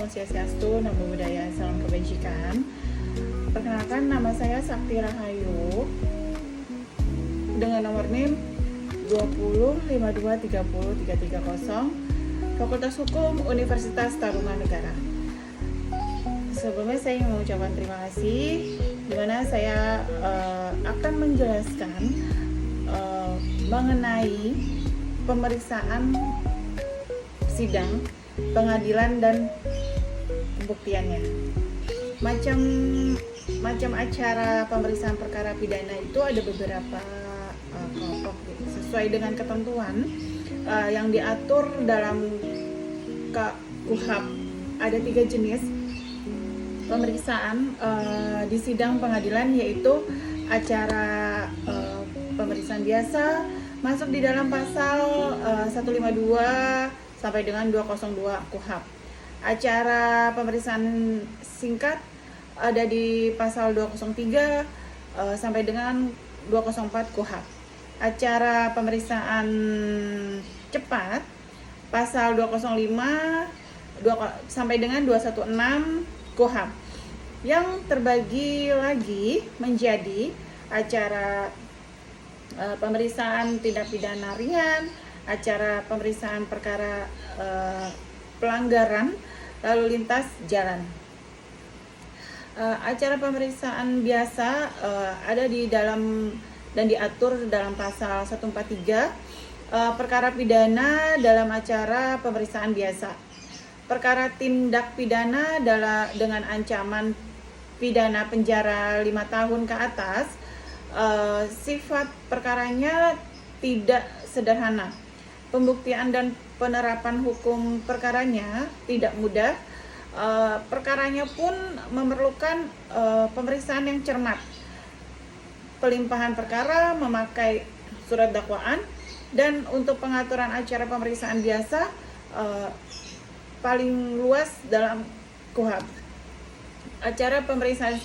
Om Swastiastu, Namo Buddhaya, salam kebajikan. Perkenalkan, nama saya Sakti Rahayu dengan nomor NIM 205230 Fakultas Hukum Universitas Tarumanegara. Sebelumnya saya ingin mengucapkan terima kasih, di mana saya akan menjelaskan mengenai pemeriksaan sidang, pengadilan dan pembuktiannya. Macam acara pemeriksaan perkara pidana itu ada beberapa kelompok sesuai dengan ketentuan yang diatur dalam KUHP. Ada 3 jenis pemeriksaan di sidang pengadilan, yaitu acara pemeriksaan biasa masuk di dalam pasal 152 sampai dengan 202 KUHP. Acara pemeriksaan singkat ada di pasal 203 sampai dengan 204 KUHP. Acara pemeriksaan cepat pasal 205 sampai dengan 216 KUHP. Yang terbagi lagi menjadi acara pemeriksaan tindak pidana ringan, acara pemeriksaan perkara pelanggaran lalu lintas jalan. Acara pemeriksaan biasa ada di dalam dan diatur dalam pasal 143 perkara pidana dalam acara pemeriksaan biasa. Perkara tindak pidana dengan ancaman pidana penjara 5 tahun ke atas, sifat perkaranya tidak sederhana. Pembuktian dan penerapan hukum perkaranya tidak mudah. Perkaranya pun memerlukan pemeriksaan yang cermat. Pelimpahan perkara memakai surat dakwaan, dan untuk pengaturan acara pemeriksaan biasa paling luas dalam KUHP. Acara pemeriksaan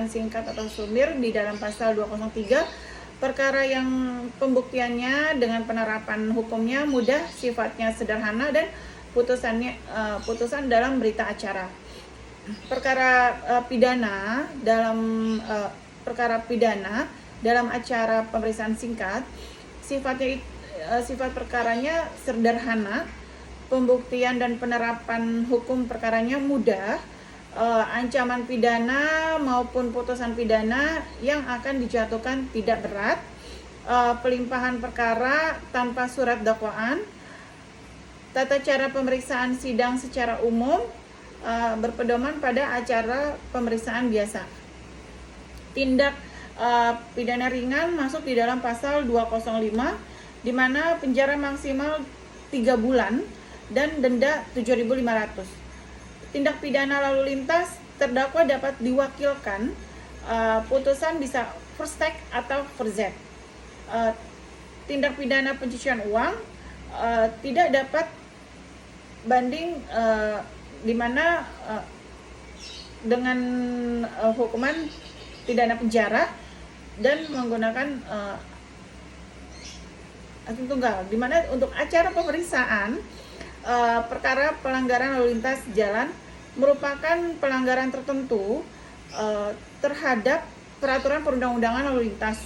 singkat atau sumir di dalam pasal 203, perkara yang pembuktiannya dengan penerapan hukumnya mudah, sifatnya sederhana, dan putusan dalam berita acara. Perkara pidana dalam acara pemeriksaan singkat, sifat perkaranya sederhana, pembuktian dan penerapan hukum perkaranya mudah. Ancaman pidana maupun putusan pidana yang akan dijatuhkan tidak berat. Pelimpahan perkara tanpa surat dakwaan. Tata cara pemeriksaan sidang secara umum berpedoman pada acara pemeriksaan biasa. Tindak pidana ringan masuk di dalam pasal 205, di mana penjara maksimal 3 bulan dan denda 7.500. Tindak pidana lalu lintas, terdakwa dapat diwakilkan, putusan bisa first take atau first Z. Tindak pidana pencucian uang tidak dapat banding, di mana dengan hukuman pidana penjara dan menggunakan hakim tunggal, di mana untuk acara pemeriksaan perkara pelanggaran lalu lintas jalan merupakan pelanggaran tertentu terhadap peraturan perundang-undangan lalu lintas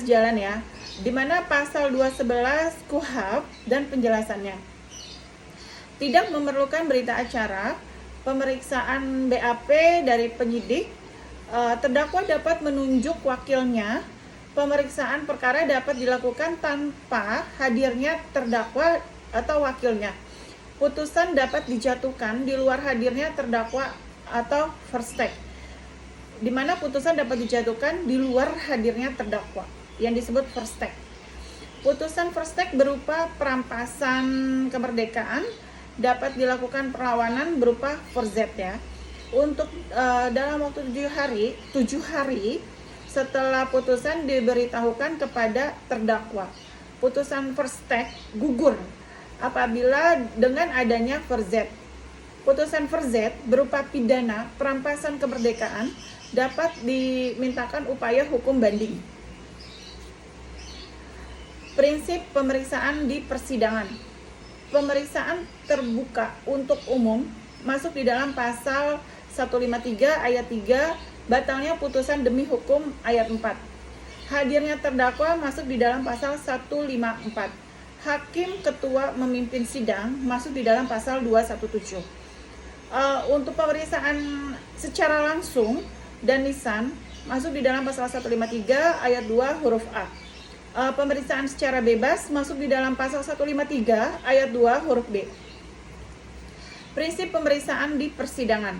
jalan, ya, di mana pasal 211 KUHP dan penjelasannya tidak memerlukan berita acara pemeriksaan BAP dari penyidik. Terdakwa dapat menunjuk wakilnya. Pemeriksaan perkara dapat dilakukan tanpa hadirnya terdakwa atau wakilnya. Putusan dapat dijatuhkan di luar hadirnya terdakwa atau first take, di mana putusan dapat dijatuhkan di luar hadirnya terdakwa yang disebut first take. Putusan first take berupa perampasan kemerdekaan, dapat dilakukan perlawanan berupa first Z, ya. Untuk dalam waktu 7 hari setelah putusan diberitahukan kepada terdakwa. Putusan first take gugur apabila dengan adanya first Z. Putusan first Z berupa pidana perampasan kemerdekaan dapat dimintakan upaya hukum banding. Prinsip pemeriksaan di persidangan. pemeriksaan terbuka untuk umum masuk di dalam pasal 153 ayat 3, batalnya putusan demi hukum ayat 4. Hadirnya terdakwa masuk di dalam pasal 154. Hakim ketua memimpin sidang masuk di dalam pasal 217. Untuk pemeriksaan secara langsung dan lisan masuk di dalam pasal 153 ayat 2 huruf A. Pemeriksaan secara bebas masuk di dalam pasal 153 ayat 2 huruf B. Prinsip pemeriksaan di persidangan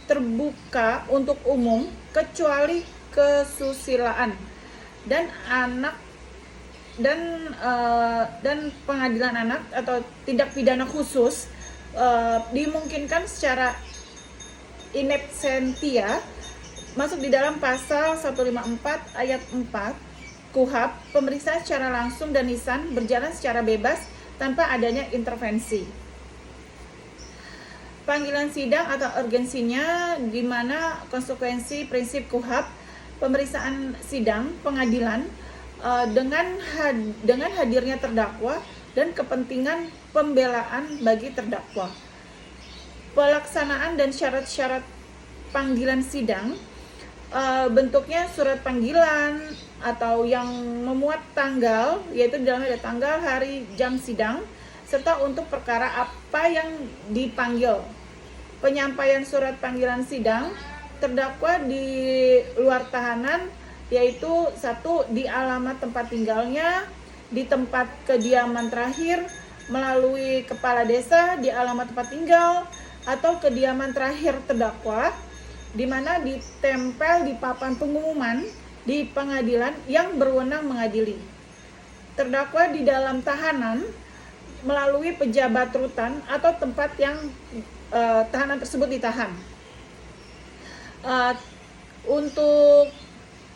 terbuka untuk umum kecuali kesusilaan dan anak dan pengadilan anak atau tindak pidana khusus dimungkinkan secara in absentia masuk di dalam pasal 154 ayat 4 KUHP. Pemeriksaan secara langsung dan lisan berjalan secara bebas tanpa adanya intervensi. Panggilan sidang atau urgensinya, di mana konsekuensi prinsip KUHP pemeriksaan sidang pengadilan dengan hadirnya terdakwa dan kepentingan pembelaan bagi terdakwa. Pelaksanaan dan syarat-syarat panggilan sidang, bentuknya surat panggilan atau yang memuat tanggal, yaitu di dalamnya ada tanggal, hari, jam sidang, serta untuk perkara apa yang dipanggil. Penyampaian surat panggilan sidang, terdakwa di luar tahanan, yaitu 1. Di alamat tempat tinggalnya, di tempat kediaman terakhir, melalui kepala desa di alamat tempat tinggal, atau kediaman terakhir terdakwa, di mana ditempel di papan pengumuman di pengadilan yang berwenang mengadili. Terdakwa di dalam tahanan melalui pejabat rutan atau tempat yang tahanan tersebut ditahan. Untuk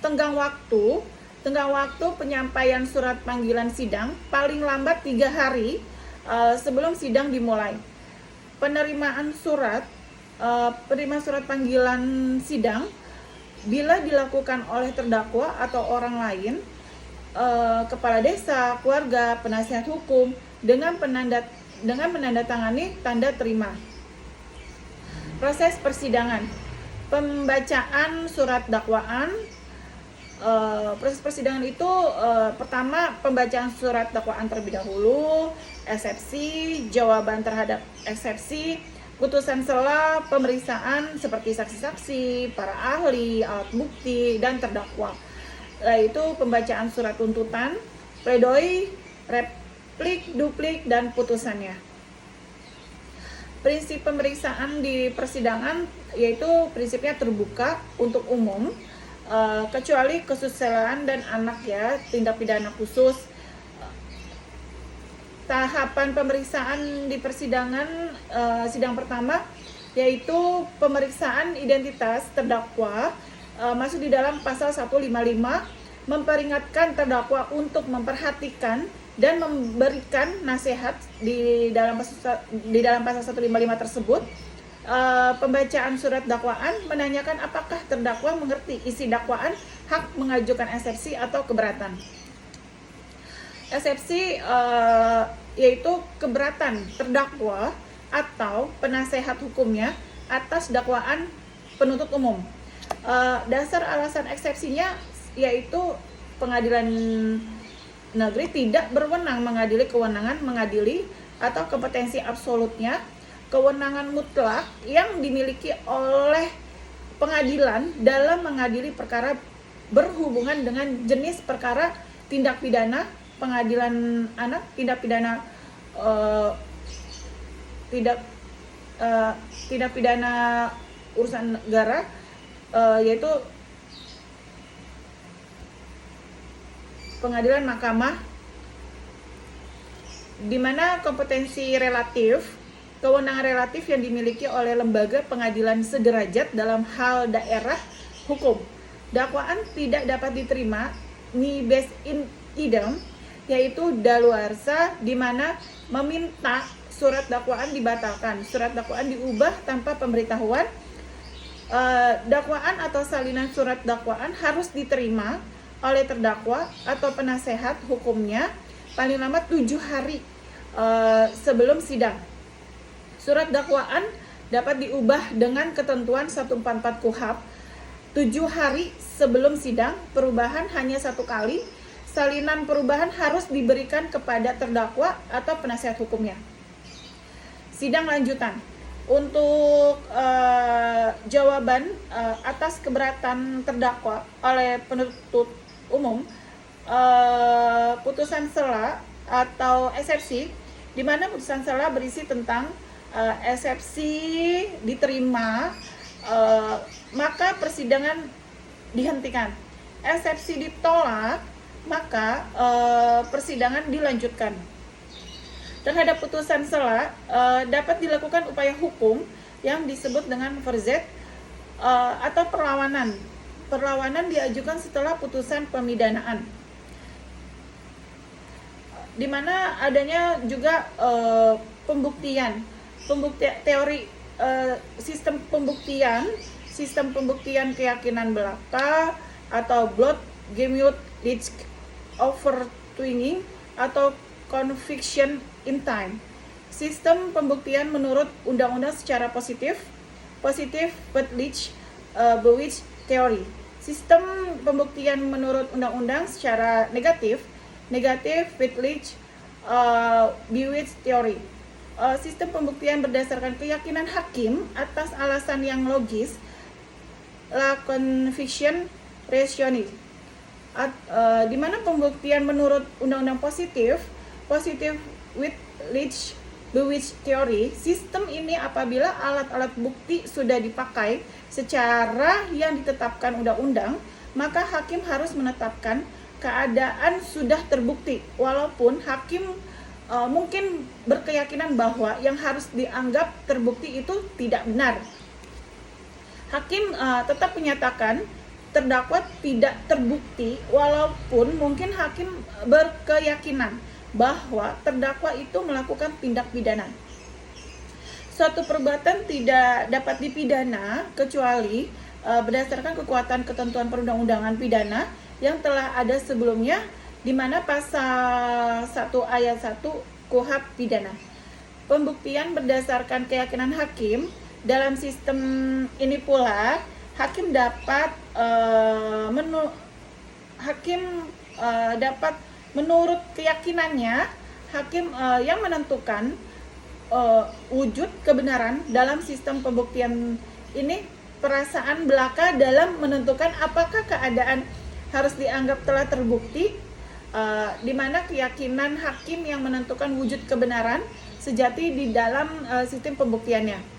tenggang waktu penyampaian surat panggilan sidang paling lambat 3 hari sebelum sidang dimulai. Penerimaan surat panggilan sidang bila dilakukan oleh terdakwa atau orang lain, kepala desa, keluarga, penasihat hukum dengan menandatangani tanda terima. Proses persidangan, pembacaan surat dakwaan. Proses persidangan itu pertama pembacaan surat dakwaan terlebih dahulu, eksepsi, jawaban terhadap eksepsi, putusan sela, pemeriksaan seperti saksi-saksi, para ahli, alat bukti, dan terdakwa. Yaitu pembacaan surat tuntutan, pledoi, replik, duplik, dan putusannya. Prinsip pemeriksaan di persidangan yaitu prinsipnya terbuka untuk umum, kecuali kesusilaan dan anak, ya, tindak pidana khusus. Tahapan pemeriksaan di persidangan sidang pertama yaitu pemeriksaan identitas terdakwa, masuk di dalam pasal 155, memperingatkan terdakwa untuk memperhatikan dan memberikan nasihat di dalam pasal 155 tersebut. Pembacaan surat dakwaan menanyakan apakah terdakwa mengerti isi dakwaan, hak mengajukan eksepsi atau keberatan. Eksepsi yaitu keberatan terdakwa atau penasehat hukumnya atas dakwaan penuntut umum. Dasar alasan eksepsinya yaitu pengadilan negeri tidak berwenang mengadili kewenangan mengadili atau kompetensi absolutnya, kewenangan mutlak yang dimiliki oleh pengadilan dalam mengadili perkara berhubungan dengan jenis perkara tindak pidana pengadilan anak, tindak pidana tindak pidana urusan negara, yaitu pengadilan mahkamah, di mana kompetensi relatif, kewenangan relatif yang dimiliki oleh lembaga pengadilan sederajat dalam hal daerah hukum. Dakwaan tidak dapat diterima ni bis in idem, yaitu daluarsa, di mana meminta surat dakwaan dibatalkan, surat dakwaan diubah tanpa pemberitahuan. Dakwaan atau salinan surat dakwaan harus diterima oleh terdakwa atau penasehat hukumnya paling lama 7 hari sebelum sidang. Surat dakwaan dapat diubah dengan ketentuan 144 KUHP 7 hari sebelum sidang. Perubahan hanya 1 kali. Salinan perubahan harus diberikan kepada terdakwa atau penasihat hukumnya. Sidang lanjutan. Untuk jawaban atas keberatan terdakwa oleh penuntut umum, putusan sela atau eksepsi, di mana putusan sela berisi tentang eksepsi diterima, maka persidangan dihentikan. Eksepsi ditolak, maka persidangan dilanjutkan. Terhadap putusan sela dapat dilakukan upaya hukum yang disebut dengan verzet atau perlawanan. Perlawanan diajukan setelah putusan pemidanaan, di mana adanya juga pembuktian teori sistem pembuktian keyakinan belaka atau blood gamut risk overturning atau conviction in time. Sistem pembuktian menurut undang-undang secara positif Wetlich Bewich teori. Sistem pembuktian menurut undang-undang secara negatif Wetlich Bewich teori. Sistem pembuktian berdasarkan keyakinan hakim atas alasan yang logis, la conviction rationale. Di mana pembuktian menurut undang-undang positif Wetlich Bewich teori. Sistem ini apabila alat-alat bukti sudah dipakai secara yang ditetapkan undang-undang, maka hakim harus menetapkan keadaan sudah terbukti, walaupun hakim mungkin berkeyakinan bahwa yang harus dianggap terbukti itu tidak benar. Hakim tetap menyatakan terdakwa tidak terbukti, walaupun mungkin hakim berkeyakinan bahwa terdakwa itu melakukan tindak pidana. Suatu perbuatan tidak dapat dipidana kecuali berdasarkan kekuatan ketentuan perundang-undangan pidana yang telah ada sebelumnya, di mana pasal 1 ayat 1 KUHP pidana. Pembuktian berdasarkan keyakinan hakim. Dalam sistem ini pula hakim dapat menurut keyakinannya, hakim yang menentukan wujud kebenaran dalam sistem pembuktian ini perasaan belaka dalam menentukan apakah keadaan harus dianggap telah terbukti, di mana keyakinan hakim yang menentukan wujud kebenaran sejati di dalam sistem pembuktiannya.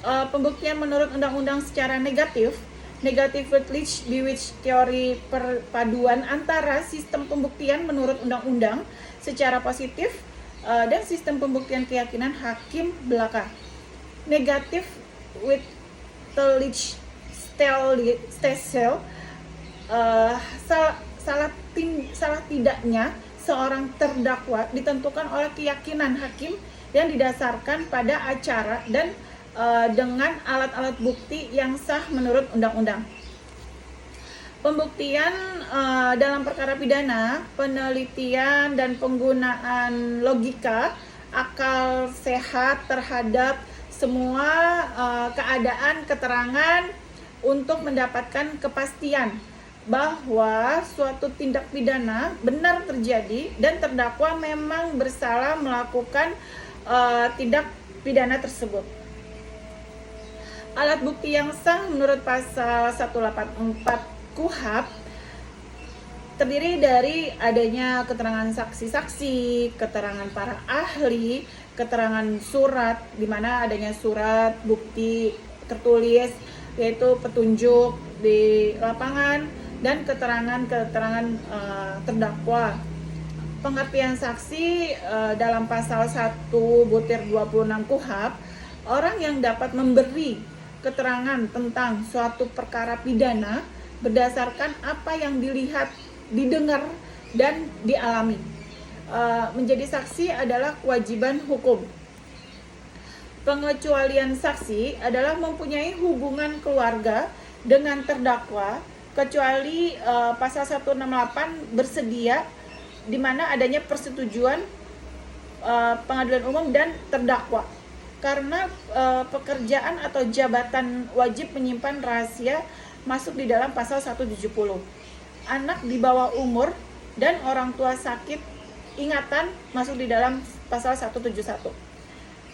Pembuktian menurut undang-undang secara negatif Wetlich Bewich teori perpaduan antara sistem pembuktian menurut undang-undang secara positif dan sistem pembuktian keyakinan hakim belaka. Negatif Wetlich stelsel salah tidaknya seorang terdakwa ditentukan oleh keyakinan hakim yang didasarkan pada acara dan dengan alat-alat bukti yang sah menurut undang-undang. Pembuktian dalam perkara pidana, penelitian dan penggunaan logika, akal sehat terhadap semua keadaan keterangan untuk mendapatkan kepastian bahwa suatu tindak pidana benar terjadi dan terdakwa memang bersalah melakukan tindak pidana tersebut. Alat bukti yang sah menurut pasal 184 KUHP terdiri dari adanya keterangan saksi-saksi, keterangan para ahli, keterangan surat, di mana adanya surat bukti tertulis yaitu petunjuk di lapangan, dan keterangan terdakwa. Pengertian saksi dalam pasal 1/26 KUHP, orang yang dapat memberi keterangan tentang suatu perkara pidana berdasarkan apa yang dilihat, didengar, dan dialami. Menjadi saksi adalah kewajiban hukum. Pengecualian saksi adalah mempunyai hubungan keluarga dengan terdakwa, kecuali pasal 168 bersedia di mana adanya persetujuan pengadilan umum dan terdakwa karena pekerjaan atau jabatan wajib menyimpan rahasia masuk di dalam pasal 170. Anak di bawah umur dan orang tua sakit ingatan masuk di dalam pasal 171.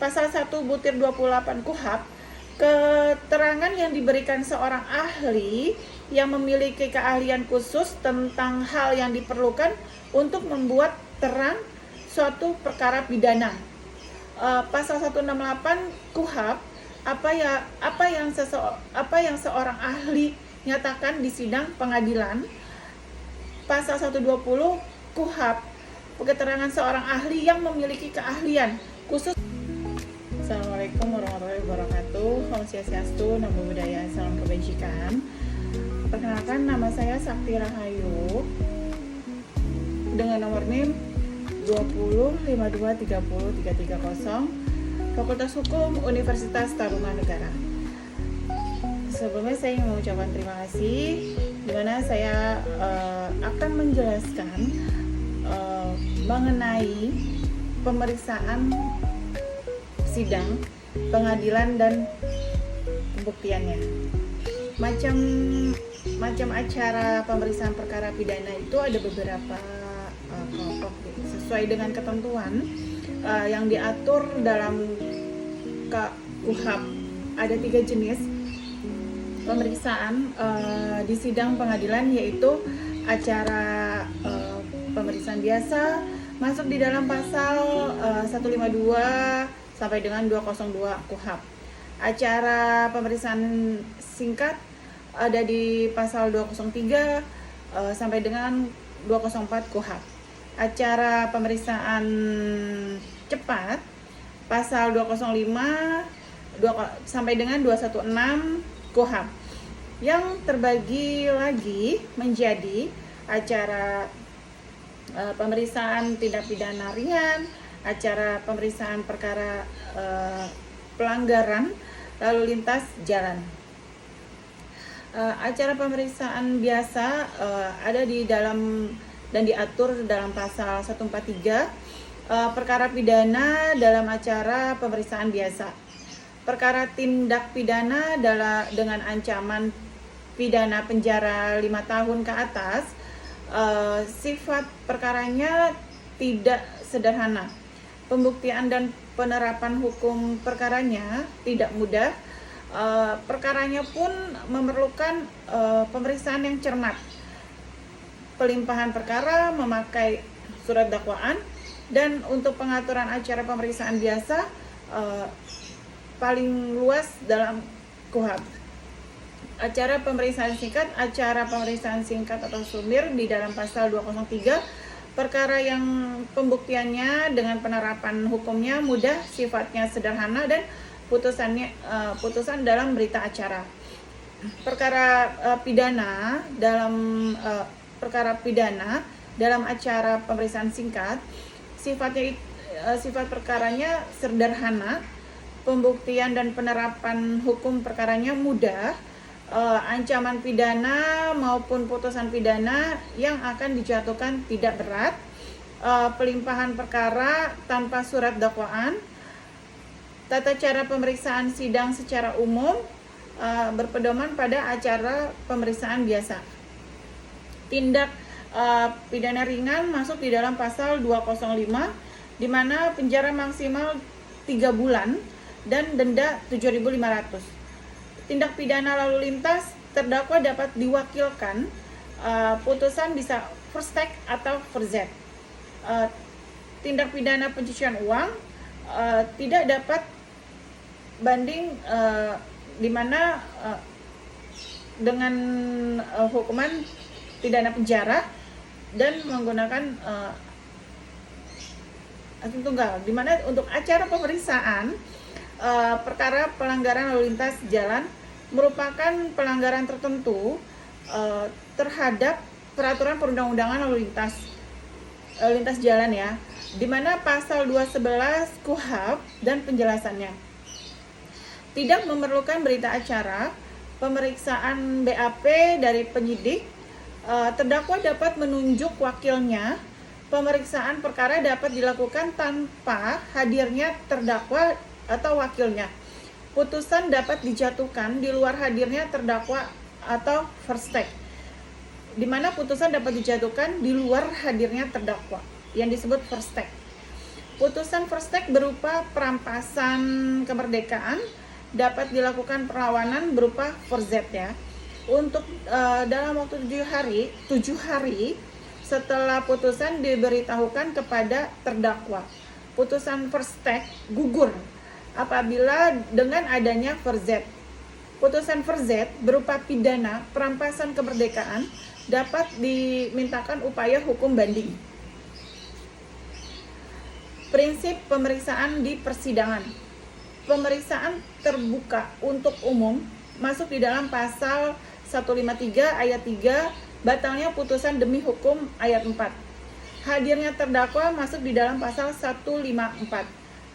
Pasal 1 butir 28 KUHP, keterangan yang diberikan seorang ahli yang memiliki keahlian khusus tentang hal yang diperlukan untuk membuat terang suatu perkara pidana. Pasal 168 KUHP, apa yang seorang ahli nyatakan di sidang pengadilan. Pasal 120 KUHP, keterangan seorang ahli yang memiliki keahlian khusus. Assalamualaikum warahmatullahi wabarakatuh. Om Swastiastu, Namo Buddhaya, salam kebajikan. Perkenalkan, nama saya Sakti Rahayu dengan nomor NIM 2052303330, Fakultas Hukum Universitas Tarumanegara. Sebelumnya saya ingin mengucapkan terima kasih, di mana saya akan menjelaskan mengenai pemeriksaan sidang, pengadilan dan pembuktiannya. Macam acara pemeriksaan perkara pidana itu ada beberapa kelompok sesuai dengan ketentuan yang diatur dalam KUHP. Ada 3 jenis pemeriksaan di sidang pengadilan, yaitu acara pemeriksaan biasa masuk di dalam pasal 152 sampai dengan 202 KUHP. Acara pemeriksaan singkat ada di pasal 203 sampai dengan 204 KUHP. Acara pemeriksaan cepat pasal 205 sampai dengan 216 KUHP. Yang terbagi lagi menjadi acara pemeriksaan tindak pidana ringan, acara pemeriksaan perkara pelanggaran lalu lintas jalan. Acara pemeriksaan biasa ada di dalam dan diatur dalam pasal 143, perkara pidana dalam acara pemeriksaan biasa. Perkara tindak pidana dengan ancaman pidana penjara 5 tahun ke atas, sifat perkaranya tidak sederhana. Pembuktian dan penerapan hukum perkaranya tidak mudah. Perkaranya pun memerlukan pemeriksaan yang cermat. Pelimpahan perkara memakai surat dakwaan, dan untuk pengaturan acara pemeriksaan biasa paling luas dalam KUHP. Acara pemeriksaan singkat atau sumir di dalam pasal 203, perkara yang pembuktiannya dengan penerapan hukumnya mudah, sifatnya sederhana, dan putusan dalam berita acara. Perkara pidana dalam acara pemeriksaan singkat, sifat perkaranya sederhana, pembuktian dan penerapan hukum perkaranya mudah, ancaman pidana maupun putusan pidana yang akan dijatuhkan tidak berat, pelimpahan perkara tanpa surat dakwaan, tata cara pemeriksaan sidang secara umum berpedoman pada acara pemeriksaan biasa. Tindak pidana ringan masuk di dalam pasal 205, di mana penjara maksimal 3 bulan dan denda 7.500. Tindak pidana lalu lintas, terdakwa dapat diwakilkan, putusan bisa first take atau first Z. Tindak pidana pencucian uang tidak dapat banding, di mana dengan hukuman pidana penjara dan menggunakan hakim tunggal, di mana untuk acara pemeriksaan perkara pelanggaran lalu lintas jalan merupakan pelanggaran tertentu terhadap peraturan perundang-undangan lalu lintas jalan, ya, di mana pasal 211 KUHP dan penjelasannya tidak memerlukan berita acara pemeriksaan BAP dari penyidik. Terdakwa dapat menunjuk wakilnya Pemeriksaan perkara dapat dilakukan tanpa hadirnya terdakwa atau wakilnya. Putusan dapat dijatuhkan di luar hadirnya terdakwa atau first take, di mana putusan dapat dijatuhkan di luar hadirnya terdakwa, yang disebut first take. Putusan first take berupa perampasan kemerdekaan, dapat dilakukan perlawanan berupa forzet ya. Untuk dalam waktu 7 hari setelah putusan diberitahukan kepada terdakwa. Putusan first take gugur apabila dengan adanya forzet. Putusan forzet berupa pidana perampasan kemerdekaan dapat dimintakan upaya hukum banding. Prinsip pemeriksaan di persidangan. Pemeriksaan terbuka untuk umum masuk di dalam pasal 153 ayat 3, batalnya putusan demi hukum ayat 4. Hadirnya terdakwa masuk di dalam pasal 154.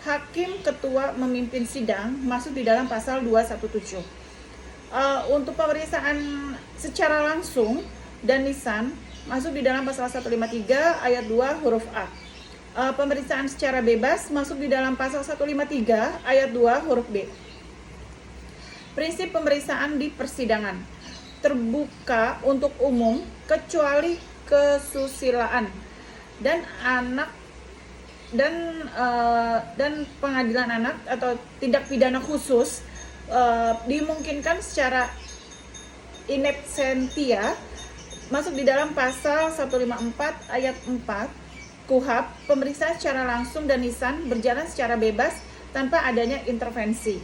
Hakim ketua memimpin sidang masuk di dalam pasal 217. Untuk pemeriksaan secara langsung dan lisan masuk di dalam pasal 153 ayat 2 huruf A. Pemeriksaan secara bebas masuk di dalam pasal 153 ayat 2 huruf B. Prinsip pemeriksaan di persidangan. Terbuka untuk umum kecuali kesusilaan dan anak dan pengadilan anak atau tindak pidana khusus dimungkinkan secara in absentia masuk di dalam pasal 154 ayat 4 KUHP. Pemeriksaan secara langsung dan lisan berjalan secara bebas tanpa adanya intervensi.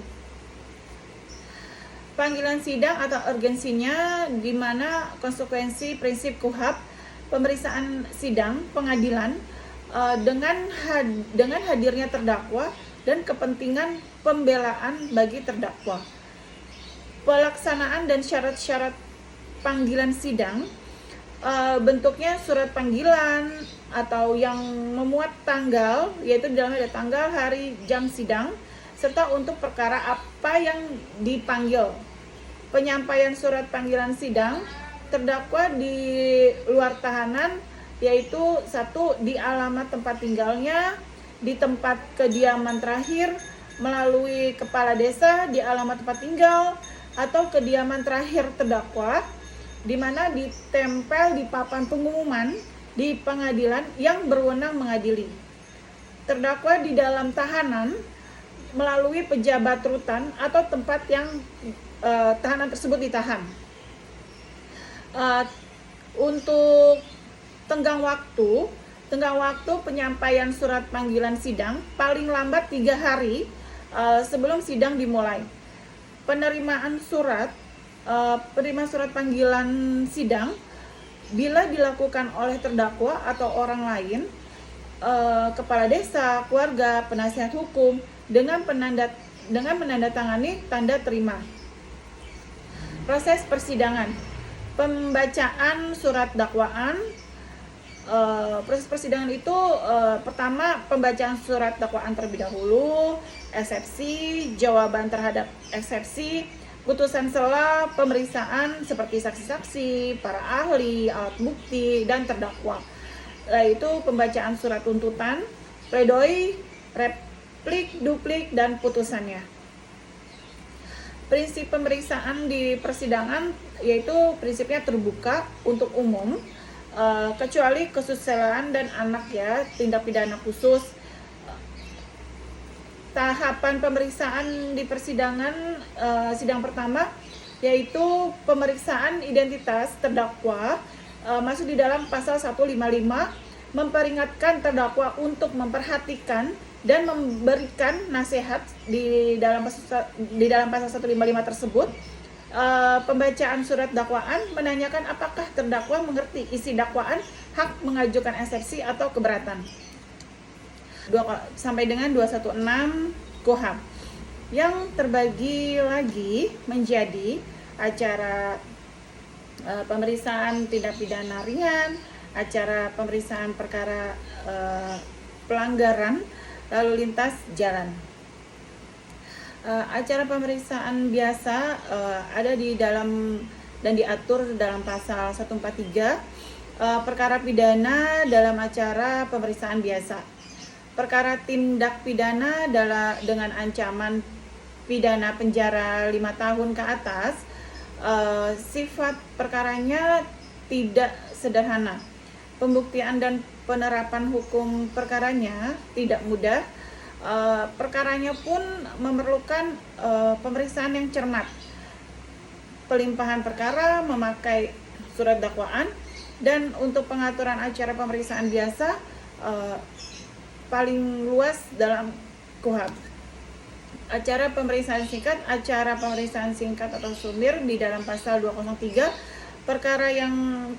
Panggilan sidang atau urgensinya, di mana konsekuensi prinsip KUHP pemeriksaan sidang pengadilan dengan hadirnya terdakwa dan kepentingan pembelaan bagi terdakwa. Pelaksanaan dan syarat-syarat panggilan sidang, bentuknya surat panggilan atau yang memuat tanggal, yaitu di dalamnya ada tanggal, hari, jam sidang, serta untuk perkara apa yang dipanggil. Penyampaian surat panggilan sidang, terdakwa di luar tahanan, yaitu 1. Di alamat tempat tinggalnya, di tempat kediaman terakhir, melalui kepala desa di alamat tempat tinggal, atau kediaman terakhir terdakwa, di mana ditempel di papan pengumuman di pengadilan yang berwenang mengadili. Terdakwa di dalam tahanan melalui pejabat rutan atau tempat yang tahanan tersebut ditahan. Untuk tenggang waktu penyampaian surat panggilan sidang paling lambat 3 hari sebelum sidang dimulai. Penerimaan surat panggilan sidang bila dilakukan oleh terdakwa atau orang lain, kepala desa, keluarga, penasihat hukum dengan menandatangani tanda terima. Proses persidangan. Pembacaan surat dakwaan. Proses persidangan itu pertama pembacaan surat dakwaan terlebih dahulu, eksepsi, jawaban terhadap eksepsi, putusan sela, pemeriksaan seperti saksi-saksi, para ahli, alat bukti, dan terdakwa. Yaitu pembacaan surat tuntutan, pledoi, replik, duplik, dan putusannya. Prinsip pemeriksaan di persidangan yaitu prinsipnya terbuka untuk umum, kecuali kesusilaan dan anak ya, tindak pidana khusus. Tahapan pemeriksaan di persidangan sidang pertama yaitu pemeriksaan identitas terdakwa, masuk di dalam pasal 155, memperingatkan terdakwa untuk memperhatikan dan memberikan nasihat di dalam pasal 155 tersebut. Pembacaan surat dakwaan menanyakan apakah terdakwa mengerti isi dakwaan, hak mengajukan eksepsi atau keberatan. Sampai dengan 216 KUHP yang terbagi lagi menjadi acara pemeriksaan tindak pidana ringan, acara pemeriksaan perkara pelanggaran lalu lintas jalan. Acara pemeriksaan biasa ada di dalam dan diatur dalam pasal 143 perkara pidana dalam acara pemeriksaan biasa. Perkara tindak pidana dengan ancaman pidana penjara 5 tahun ke atas, sifat perkaranya tidak sederhana. Pembuktian dan penerapan hukum perkaranya tidak mudah. Perkaranya pun memerlukan pemeriksaan yang cermat. Pelimpahan perkara memakai surat dakwaan, dan untuk pengaturan acara pemeriksaan biasa paling luas dalam KUHP. Acara pemeriksaan singkat atau sumir di dalam pasal 203, perkara yang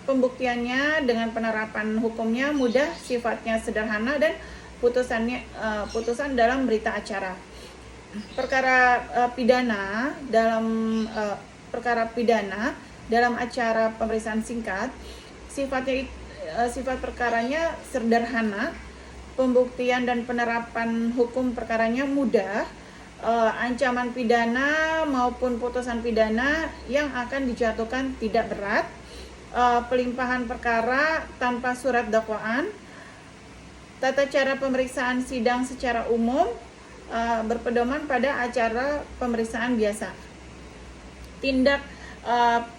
pembuktiannya dengan penerapan hukumnya mudah, sifatnya sederhana, dan putusan dalam berita acara. Perkara pidana dalam acara pemeriksaan singkat, sifat perkaranya sederhana, pembuktian dan penerapan hukum perkaranya mudah, ancaman pidana maupun putusan pidana yang akan dijatuhkan tidak berat, pelimpahan perkara tanpa surat dakwaan, tata cara pemeriksaan sidang secara umum berpedoman pada acara pemeriksaan biasa. Tindak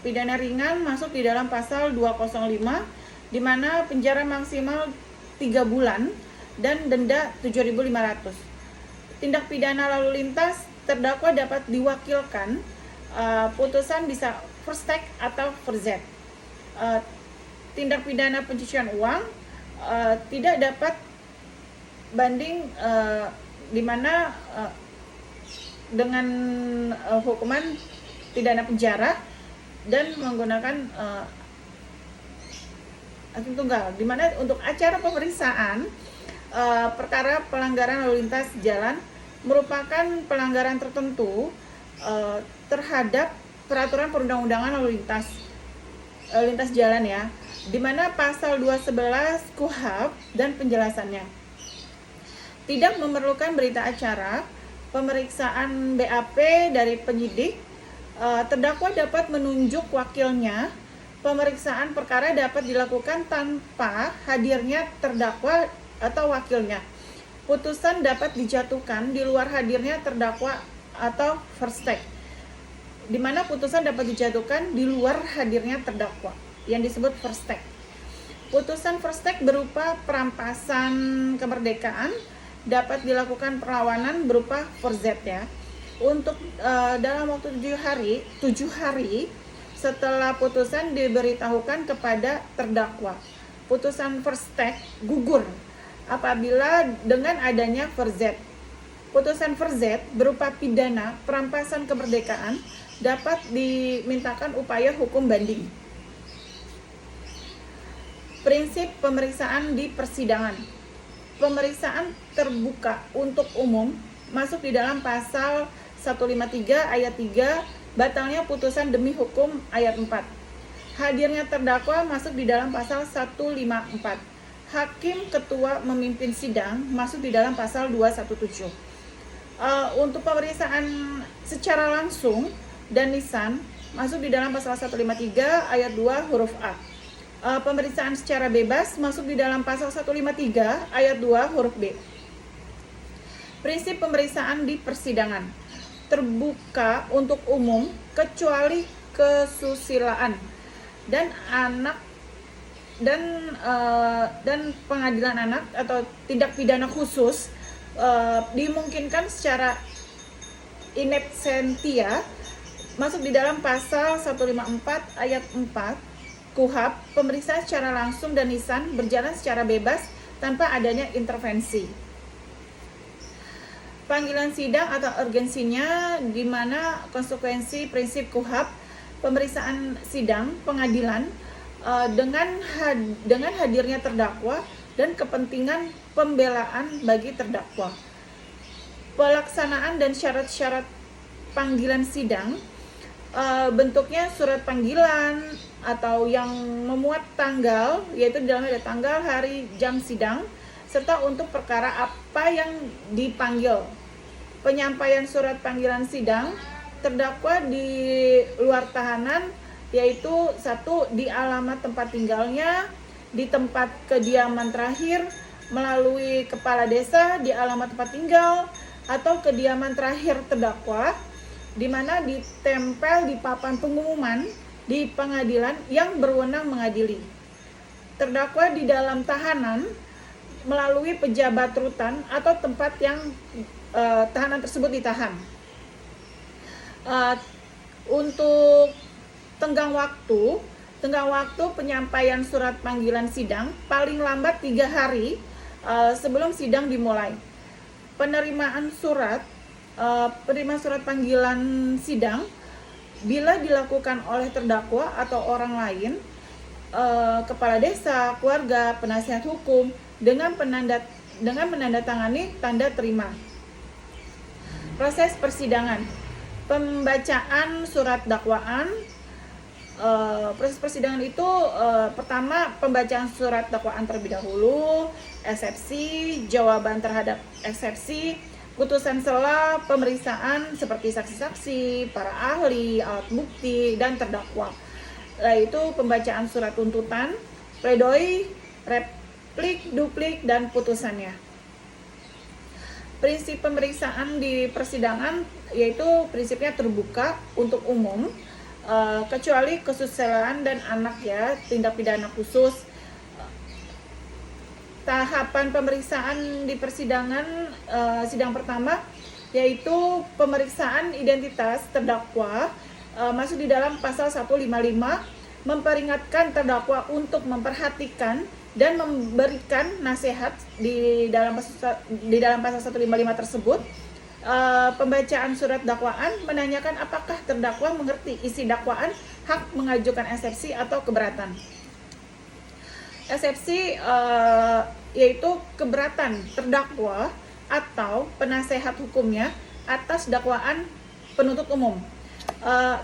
pidana ringan masuk di dalam pasal 205, di mana penjara maksimal 3 bulan dan denda 7.500. Tindak pidana lalu lintas, terdakwa dapat diwakilkan, putusan bisa first take atau first Z. Tindak pidana pencucian uang tidak dapat banding, di mana dengan hukuman pidana penjara dan menggunakan hakim tunggal, di mana untuk acara pemeriksaan perkara pelanggaran lalu lintas jalan merupakan pelanggaran tertentu terhadap peraturan perundang-undangan lalu lintas jalan ya, di mana pasal 211 KUHP dan penjelasannya tidak memerlukan berita acara, pemeriksaan BAP dari penyidik, terdakwa dapat menunjuk wakilnya, pemeriksaan perkara dapat dilakukan tanpa hadirnya terdakwa atau wakilnya, putusan dapat dijatuhkan di luar hadirnya terdakwa atau first take, di mana putusan dapat dijatuhkan di luar hadirnya terdakwa yang disebut first take. Putusan first take berupa perampasan kemerdekaan, dapat dilakukan perlawanan berupa first Z ya. Untuk dalam waktu 7 hari setelah putusan diberitahukan kepada terdakwa. Putusan first take gugur apabila dengan adanya first Z. Putusan first Z berupa pidana perampasan kemerdekaan dapat dimintakan upaya hukum banding. Prinsip pemeriksaan di persidangan. Pemeriksaan terbuka untuk umum masuk di dalam pasal 153 ayat 3, batalnya putusan demi hukum ayat 4. Hadirnya terdakwa masuk di dalam pasal 154. Hakim ketua memimpin sidang masuk di dalam pasal 217. Untuk pemeriksaan secara langsung dan lisan masuk di dalam pasal 153 ayat 2 huruf A. Pemeriksaan secara bebas masuk di dalam pasal 153 ayat 2 huruf B. Prinsip pemeriksaan di persidangan. Terbuka untuk umum kecuali kesusilaan dan pengadilan anak atau tindak pidana khusus dimungkinkan secara in absentia masuk di dalam pasal 154 ayat 4 KUHP. Pemeriksaan secara langsung dan lisan berjalan secara bebas tanpa adanya intervensi. Panggilan sidang atau urgensinya, di mana konsekuensi prinsip KUHP pemeriksaan sidang pengadilan dengan hadirnya terdakwa dan kepentingan pembelaan bagi terdakwa. Pelaksanaan dan syarat-syarat panggilan sidang, bentuknya surat panggilan atau yang memuat tanggal, yaitu di dalamnya ada tanggal, hari, jam sidang, serta untuk perkara apa yang dipanggil. Penyampaian surat panggilan sidang, terdakwa di luar tahanan, yaitu 1 di alamat tempat tinggalnya, di tempat kediaman terakhir melalui kepala desa di alamat tempat tinggal, atau kediaman terakhir terdakwa di mana ditempel di papan pengumuman di pengadilan yang berwenang mengadili. Terdakwa di dalam tahanan melalui pejabat rutan atau tempat yang tahanan tersebut ditahan. Untuk tenggang waktu penyampaian surat panggilan sidang paling lambat 3 hari sebelum sidang dimulai. Penerimaan surat panggilan sidang bila dilakukan oleh terdakwa atau orang lain, kepala desa, keluarga, penasihat hukum dengan menandatangani tanda terima. Proses persidangan, pembacaan surat dakwaan. Proses persidangan itu pertama pembacaan surat dakwaan terlebih dahulu, eksepsi, jawaban terhadap eksepsi, putusan sela, pemeriksaan seperti saksi-saksi, para ahli, alat bukti, dan terdakwa. Yaitu pembacaan surat tuntutan, pledoi, replik, duplik, dan putusannya. Prinsip pemeriksaan di persidangan yaitu prinsipnya terbuka untuk umum, kecuali kesusilaan dan anak ya, tindak pidana khusus. Tahapan pemeriksaan di persidangan sidang pertama yaitu pemeriksaan identitas terdakwa, masuk di dalam pasal 155, memperingatkan terdakwa untuk memperhatikan dan memberikan nasihat di dalam pasal 155 tersebut. Pembacaan surat dakwaan menanyakan apakah terdakwa mengerti isi dakwaan, hak mengajukan eksepsi atau keberatan. Eksepsi yaitu keberatan terdakwa atau penasehat hukumnya atas dakwaan penuntut umum.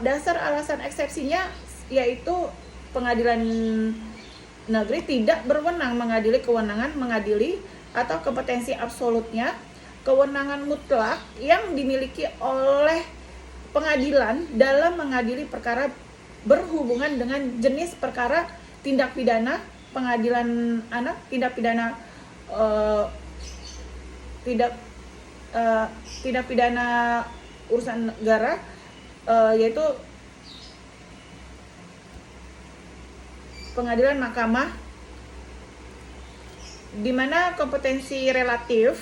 Dasar alasan eksepsinya yaitu pengadilan negeri tidak berwenang mengadili kewenangan mengadili atau kompetensi absolutnya, kewenangan mutlak yang dimiliki oleh pengadilan dalam mengadili perkara berhubungan dengan jenis perkara tindak pidana pengadilan anak, tindak pidana tindak pidana urusan negara, yaitu pengadilan mahkamah, di mana kompetensi relatif,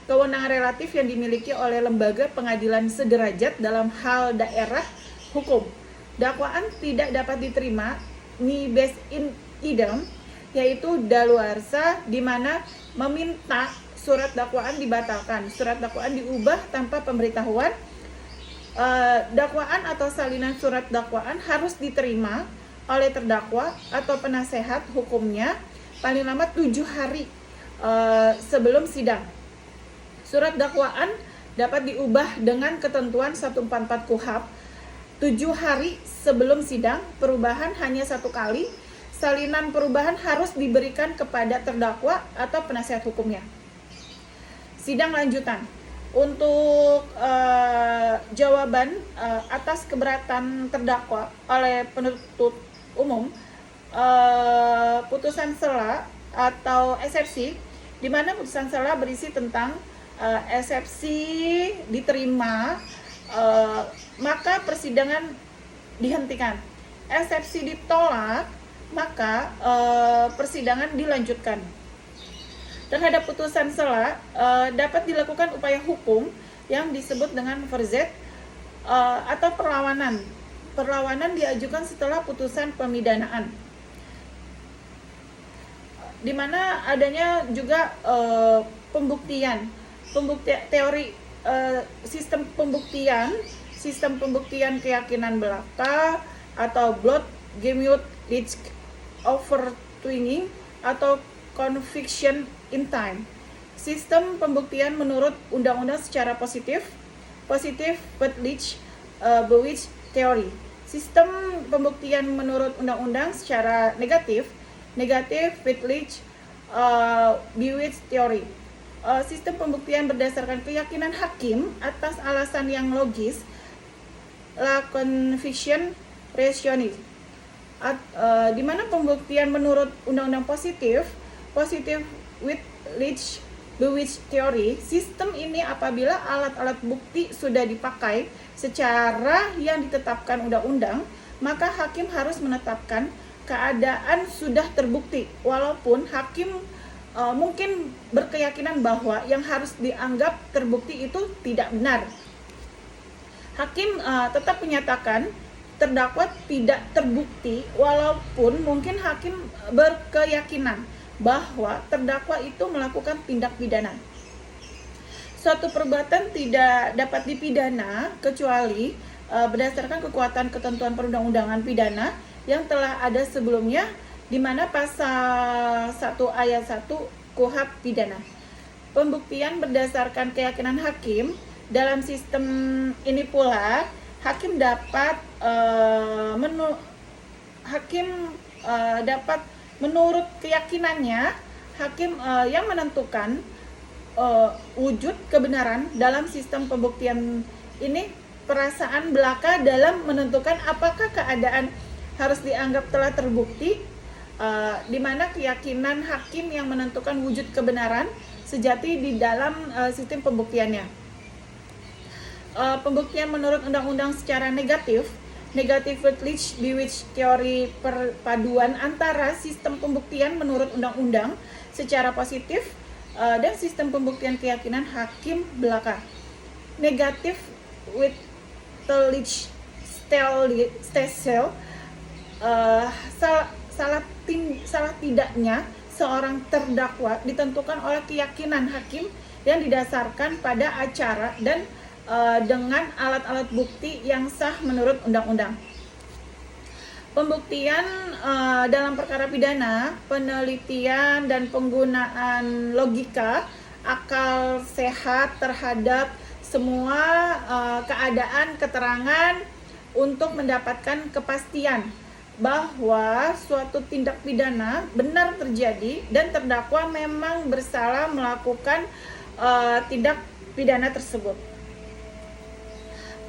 kewenangan relatif yang dimiliki oleh lembaga pengadilan sederajat dalam hal daerah hukum. Dakwaan tidak dapat diterima ni bis in idem, yaitu daluarsa, di mana meminta surat dakwaan dibatalkan, surat dakwaan diubah tanpa pemberitahuan. Dakwaan atau salinan surat dakwaan harus diterima oleh terdakwa atau penasehat hukumnya paling lama 7 hari sebelum sidang. Surat dakwaan dapat diubah dengan ketentuan 144 KUHP 7 hari sebelum sidang, perubahan hanya 1 kali. Salinan perubahan harus diberikan kepada terdakwa atau penasehat hukumnya. Sidang lanjutan. Untuk jawaban atas keberatan terdakwa oleh penuntut umum, putusan sela atau eksepsi, di mana putusan sela berisi tentang eksepsi diterima, maka persidangan dihentikan. Eksepsi ditolak, maka persidangan dilanjutkan. Terhadap putusan sela dapat dilakukan upaya hukum yang disebut dengan verzet atau perlawanan. Perlawanan diajukan setelah putusan pemidanaan, di mana adanya juga pembuktian teori, sistem pembuktian keyakinan belaka atau blood gemut risk overturning atau conviction in time. Sistem pembuktian menurut undang-undang secara positif Bewitch teori. Sistem pembuktian menurut undang-undang secara negatif Bewitch teori. Sistem pembuktian berdasarkan keyakinan hakim atas alasan yang logis, la conviction rationis. di mana pembuktian menurut undang-undang positif Lewis teori, sistem ini apabila alat-alat bukti sudah dipakai secara yang ditetapkan undang-undang, maka hakim harus menetapkan keadaan sudah terbukti, walaupun hakim mungkin berkeyakinan bahwa yang harus dianggap terbukti itu tidak benar. Hakim tetap menyatakan terdakwa tidak terbukti, walaupun mungkin hakim berkeyakinan bahwa terdakwa itu melakukan tindak pidana. Suatu perbuatan tidak dapat dipidana kecuali berdasarkan kekuatan ketentuan perundang-undangan pidana yang telah ada sebelumnya, di mana pasal 1 ayat 1 KUHP pidana. Pembuktian berdasarkan keyakinan hakim. Dalam sistem ini pula, hakim dapat menurut keyakinannya, hakim yang menentukan wujud kebenaran dalam sistem pembuktian ini perasaan belaka dalam menentukan apakah keadaan harus dianggap telah terbukti, di mana keyakinan hakim yang menentukan wujud kebenaran sejati di dalam sistem pembuktiannya. Pembuktian menurut undang-undang secara negatif Lewis teori perpaduan antara sistem pembuktian menurut undang-undang secara positif dan sistem pembuktian keyakinan hakim belaka. Negatif with salah tidaknya seorang terdakwa ditentukan oleh keyakinan hakim yang didasarkan pada acara dan dengan alat-alat bukti yang sah menurut undang-undang. Pembuktian dalam perkara pidana, penelitian dan penggunaan logika, akal sehat terhadap semua keadaan keterangan untuk mendapatkan kepastian bahwa suatu tindak pidana benar terjadi dan terdakwa memang bersalah melakukan tindak pidana tersebut.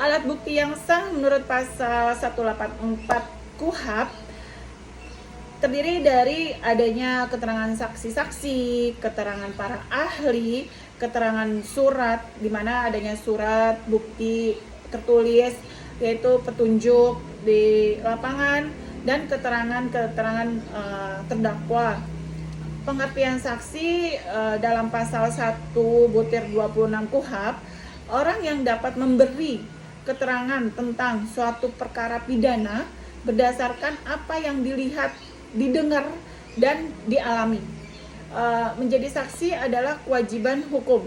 Alat bukti yang sah menurut pasal 184 KUHP terdiri dari adanya keterangan saksi-saksi, keterangan para ahli, keterangan surat, di mana adanya surat bukti tertulis yaitu petunjuk di lapangan, dan keterangan terdakwa. Pengertian saksi dalam pasal 1/26 KUHP, orang yang dapat memberi keterangan tentang suatu perkara pidana berdasarkan apa yang dilihat, didengar, dan dialami. Menjadi saksi adalah kewajiban hukum.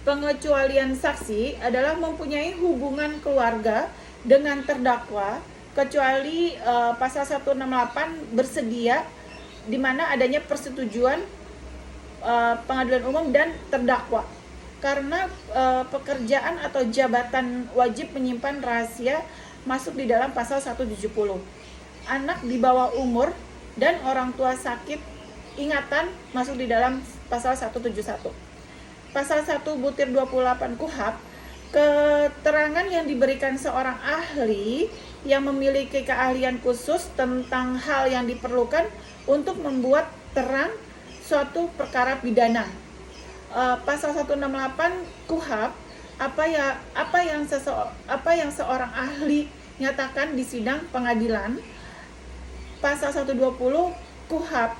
Pengecualian saksi adalah mempunyai hubungan keluarga dengan terdakwa, kecuali pasal 168 bersedia di mana adanya persetujuan pengadilan umum dan terdakwa. Karena pekerjaan atau jabatan wajib menyimpan rahasia masuk di dalam pasal 170. Anak di bawah umur dan orang tua sakit ingatan masuk di dalam pasal 171. Pasal 1/28 KUHP, keterangan yang diberikan seorang ahli yang memiliki keahlian khusus tentang hal yang diperlukan untuk membuat terang suatu perkara pidana. Pasal 168 KUHP, apa yang seorang ahli nyatakan di sidang pengadilan. Pasal 120 KUHP,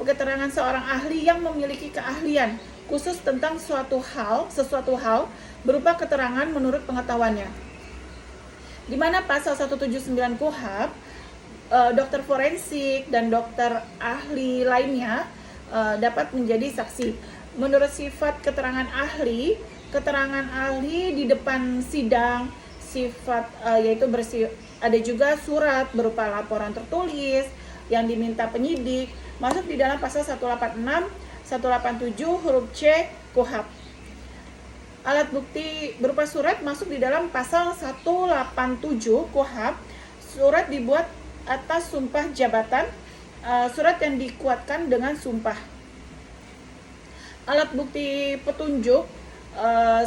keterangan seorang ahli yang memiliki keahlian khusus tentang sesuatu hal berupa keterangan menurut pengetahuannya. Di mana pasal 179 KUHP, dokter forensik dan dokter ahli lainnya dapat menjadi saksi. Menurut sifat keterangan ahli di depan sidang yaitu ada juga surat berupa laporan tertulis yang diminta penyidik masuk di dalam pasal 186, 187 huruf C KUHP. Alat bukti berupa surat masuk di dalam pasal 187 KUHP. Surat dibuat atas sumpah jabatan, surat yang dikuatkan dengan sumpah. Alat bukti petunjuk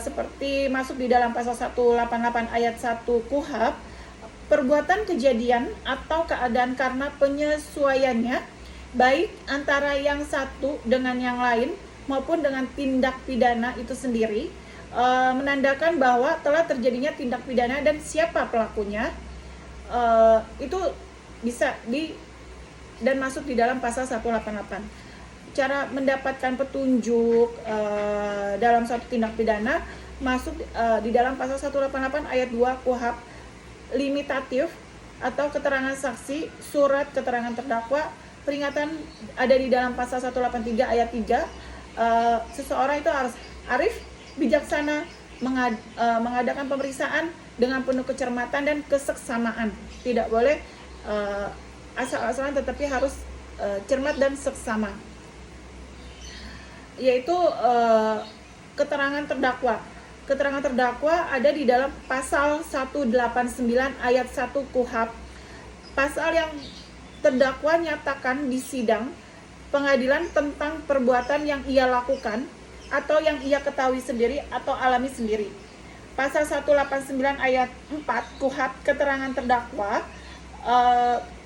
seperti masuk di dalam pasal 188 ayat 1 KUHP. perbuatan kejadian atau keadaan karena penyesuaiannya baik antara yang satu dengan yang lain maupun dengan tindak pidana itu sendiri, menandakan bahwa telah terjadinya tindak pidana dan siapa pelakunya, itu bisa dan masuk di dalam pasal 188. Cara mendapatkan petunjuk dalam suatu tindak pidana masuk di dalam pasal 188 ayat 2 KUHP, limitatif atau keterangan saksi, surat keterangan terdakwa, peringatan ada di dalam pasal 183 ayat 3. Seseorang itu harus arif, bijaksana, mengadakan pemeriksaan dengan penuh kecermatan dan keseksamaan. Tidak boleh asal-asalan, tetapi harus cermat dan seksama. Yaitu keterangan terdakwa. Keterangan terdakwa ada di dalam pasal 189 ayat 1 KUHP. Pasal yang terdakwa nyatakan di sidang pengadilan tentang perbuatan yang ia lakukan atau yang ia ketahui sendiri atau alami sendiri. Pasal 189 ayat 4 KUHP, keterangan terdakwa,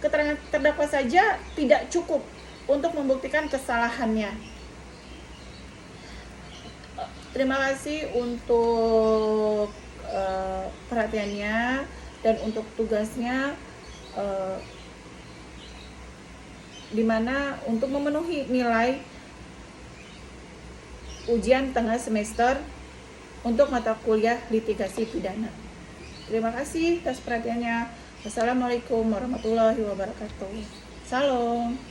keterangan terdakwa saja tidak cukup untuk membuktikan kesalahannya. Terima kasih untuk perhatiannya dan untuk tugasnya, di mana untuk memenuhi nilai ujian tengah semester untuk mata kuliah litigasi pidana. Terima kasih atas perhatiannya. Wassalamualaikum warahmatullahi wabarakatuh. Salam.